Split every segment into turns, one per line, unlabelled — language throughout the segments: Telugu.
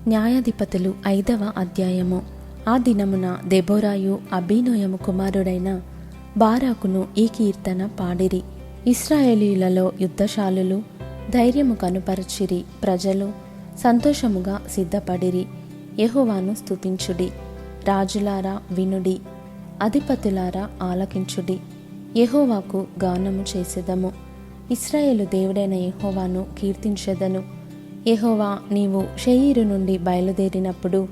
న్యాయాధిపతులు 5వ అధ్యాయము. ఆ దినమున దెబోరాయు అబీనోయము కుమారుడైన బారాకును ఈ కీర్తన పాడిరి. ఇశ్రాయేలీయులలో యుద్ధశాలులు ధైర్యము కనుపరచిరి. ప్రజలు సంతోషముగా సిద్ధపడిరి. యెహోవాను స్తుతించుడి. రాజులారా వినుడి, అధిపతులారా ఆలకించుడి. యెహోవాకు గానము చేసెదము. ఇశ్రాయేలు దేవుడైన యెహోవాను కీర్తించెదను. యెహోవా, నీవు షెయీరు నుండి బయలుదేరినప్పుడు,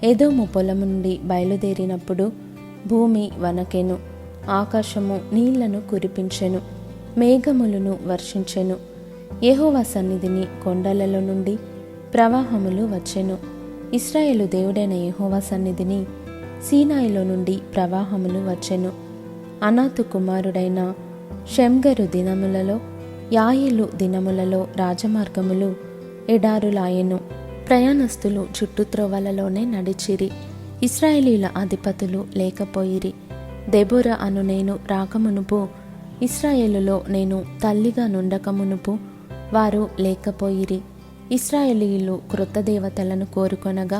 ఎదోము పొలము నుండి బయలుదేరినప్పుడు భూమి వనకెను, ఆకాశము నీళ్లను కురిపించెను, మేఘములను వర్షించెను. యెహోవా సన్నిధిని కొండలలో నుండి ప్రవాహములు వచ్చెను. ఇశ్రాయేలు దేవుడైన యెహోవా సన్నిధిని సీనాయిలో నుండి ప్రవాహములు వచ్చెను. అనాతు కుమారుడైన షెమ్గరు దినములలో, యాయేలు దినములలో రాజమార్గములు ఎడారులాయెను. ప్రయాణస్తులు చుట్టుత్రోవలలోనే నడిచిరి. ఇశ్రాయేలీయుల అధిపతులు లేకపోయిరి. దెబోరా అను నేను రాకమునుపు, ఇశ్రాయేలులో నేను తల్లిగా నుండకమునుపు వారు లేకపోయిరి. ఇశ్రాయేలీయులు క్రొత్త దేవతలను కోరుకొనగా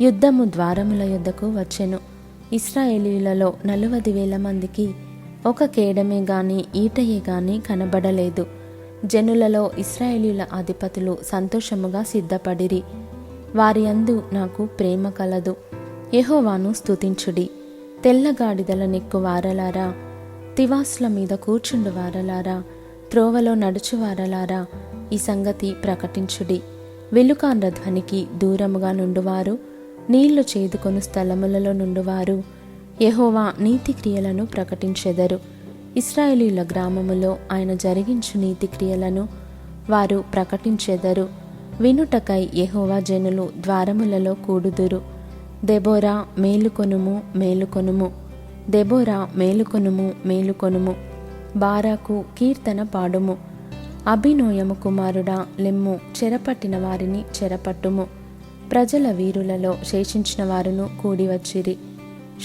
యుద్ధము ద్వారముల యొద్దకు వచ్చెను. ఇశ్రాయేలీయులలో 40,000 మందికి ఒక కేడమే గాని ఈటయే గాని కనబడలేదు. జనులలో ఇశ్రాయేలీయుల అధిపతులు సంతోషముగా సిద్ధపడిరి. వారి యందు నాకు ప్రేమ కలదు. యెహోవాను స్తుతించుడి. తెల్లగాడిదల నెక్కు వారలారా, తివాస్ల మీద కూర్చుండు వారలారా, త్రోవలో నడుచు వారలారా, ఈ సంగతి ప్రకటించుడి. వెలుకాండ్ర ధ్వనికి దూరముగా నుండువారు, నీళ్లు చేదుకొను స్థలములలో నుండువారు యెహోవా నీతి క్రియలను ప్రకటించెదరు. ఇశ్రాయేలీయుల గ్రామములో ఆయన జరిగించు నీతి క్రియలను వారు ప్రకటించెదరు. వినుటకై యెహోవా జనులు ద్వారములలో కూడుదురు. దెబోరా మేలుకొనుము, మేలుకొనుము. దెబోరా మేలుకొనుము, మేలుకొనుము. బారాకు కీర్తన పాడుము. అబీనోయము కుమారుడా లెమ్ము, చెరపట్టిన వారిని చెరపట్టుము. ప్రజల వీరులలో శేషించిన వారును కూడివచ్చిరి.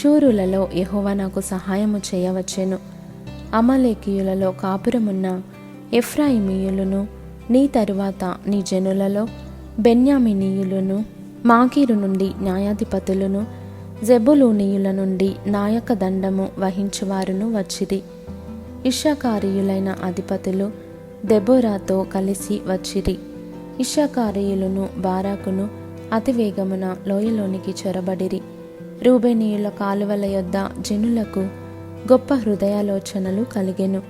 శూరులలో యెహోవా నాకు సహాయము చేయవచ్చెను. అమలేకీయులలో కాపురమున్న ఎఫ్రాయిమీయులను, నీ తరువాత నీ జనులలో బెన్యామీనీయులను, మాకీరు నుండి న్యాయాధిపతులను, జెబులూనీయుల నుండి నాయక దండము వహించువారును వచ్చిరి. ఇశ్శాఖారీయులైన అధిపతులు దెబోరాతో కలిసి వచ్చిరి. ఇశ్శాఖారీయులను బారాకును అతివేగమున లోయలోనికి చొరబడిరి. రూబేనీయుల కాలువల యొద్ద జనులకు గొప్ప హృదయాలోచనలు కలిగెను.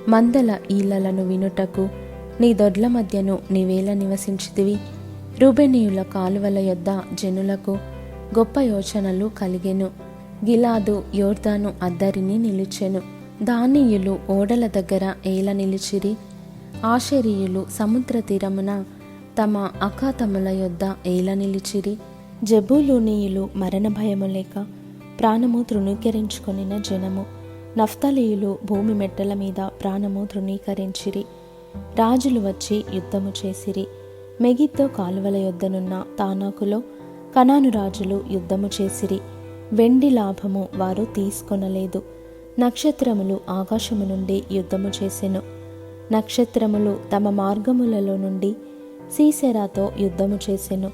మందల ఈలలను వినుటకు నీ దొడ్ల మధ్యను నీవేళ నివసించితివి. రూబేనీయుల కాలువల యొద్ద జనులకు గొప్ప యోచనలు కలిగెను. గిలాదు యోర్దాను అద్దరిని నిలిచెను. దానీయులు ఓడల దగ్గర ఏల నిలిచిరి. ఆషేరీయులు సముద్ర తీరమున తమ అఖాతముల యొద్ద ఏల నిలిచిరి. జెబూలూనీయులు మరణ భయము లేక ప్రాణము తృణీకరించుకొనిన జనము. నఫ్తాలీయులు భూమి మెట్టల మీద ప్రాణము తృణీకరించిరి. రాజులు వచ్చి యుద్ధము చేసిరి. మెగిద్దో కాలువల యొద్దనున్న తానాకులో కనాను రాజులు యుద్ధము చేసిరి. వెండి లాభము వారు తీసుకొనలేదు. నక్షత్రములు ఆకాశము నుండి యుద్ధము చేసెను. నక్షత్రములు తమ మార్గములలో నుండి సీసెరాతో యుద్ధము చేసెను.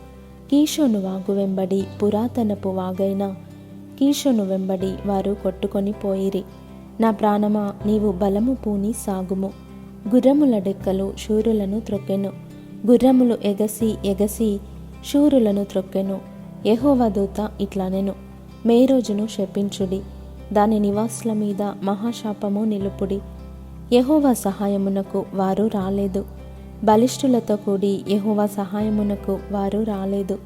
కీషోను వాగు వెంబడి పురాతనపు వాగైన కీషోను వెంబడి వారు కొట్టుకొని పోయిరి. నా ప్రాణమా, నీవు బలము పూని సాగుము. గుర్రముల డెక్కలు శూరులను త్రొక్కెను. గుర్రములు ఎగసి ఎగసి శూరులను త్రొక్కెను. యెహోవా దూత ఇట్లనెను, మేరోజును శపించుడి, దాని నివాసుల మీద మహాశాపము నిలుపుడి. యెహోవా సహాయమునకు వారు రాలేదు. బలిష్ఠులతో కూడి యెహోవా సహాయమునకు వారు రాలేదు.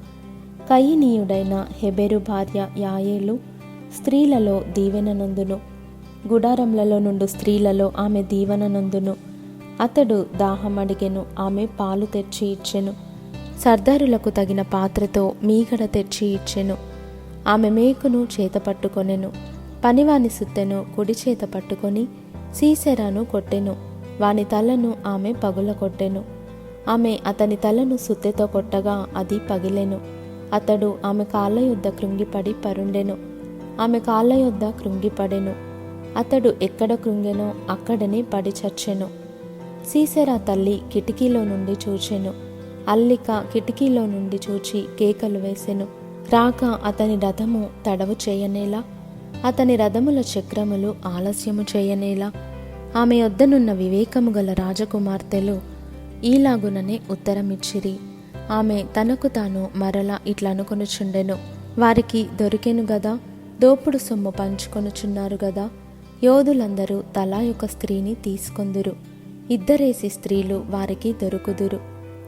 కయీనీయుడైన హెబెరు భార్య యాయేలు స్త్రీలలో దీవెననందును. గుడారములలో నుండి స్త్రీలలో ఆమె దీవెననందును. అతడు దాహమడిగెను, ఆమె పాలు తెచ్చి ఇచ్చెను. సర్దారులకు తగిన పాత్రతో మీగడ తెచ్చి ఇచ్చెను. ఆమె మేకును చేత పట్టుకొనెను. పనివాని సుత్తెను కుడి చేత పట్టుకొని సీసెరాను కొట్టెను. వాని తలను ఆమె పగుల కొట్టెను. ఆమె అతని తలను సుత్తెతో కొట్టగా అది పగిలెను. అతడు ఆమె కాళ్ళ యొద్ద కృంగిపడి పరుండెను. ఆమె కాళ్ళ యొద్ద కృంగిపడెను. అతడు ఎక్కడ కృంగెనో అక్కడనే పడి చచ్చెను. సీసెరా తల్లి కిటికీలో నుండి చూచెను. అల్లిక కిటికీలో నుండి చూచి కేకలు వేసెను. రాక అతని రథము తడవు చేయనేలా, అతని రథముల చక్రములు ఆలస్యము చేయనేలా. ఆమె యొద్దనున్న వివేకము గల రాజకుమార్తెలు ఈలాగుననే ఉత్తరమిచ్చిరి. ఆమె తనకు తాను మరలా ఇట్లనుకొనుచుండెను, వారికి దొరికెను గదా, దోపుడు సొమ్ము పంచుకొనుచున్నారు గదా. యోధులందరూ తలా ఒక స్త్రీని తీసుకొందురు, ఇద్దరేసి స్త్రీలు వారికి దొరుకుదురు.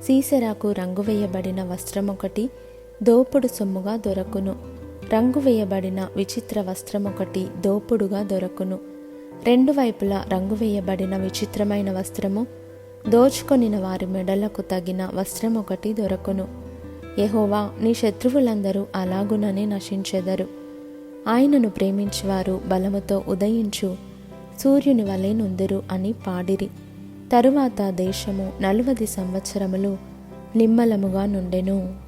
సీసెరాకు రంగు వేయబడిన వస్త్రమొకటి దోపుడు సొమ్ముగా దొరకును, రంగు వేయబడిన విచిత్ర వస్త్రమొకటి దోపుడుగా దొరకును. రెండు వైపులా రంగు వేయబడిన విచిత్రమైన వస్త్రము, దోచుకొనిన వారి మెడలకు తగిన వస్త్రమొకటి దొరకును. యెహోవా, నీ శత్రువులందరూ అలాగుననే నశించెదరు. ఆయనను ప్రేమించువారు బలముతో ఉదయించు సూర్యుని వలె నుందురు అని పాడిరి. తరువాత దేశము 40 సంవత్సరములు నిమ్మలముగా నుండెను.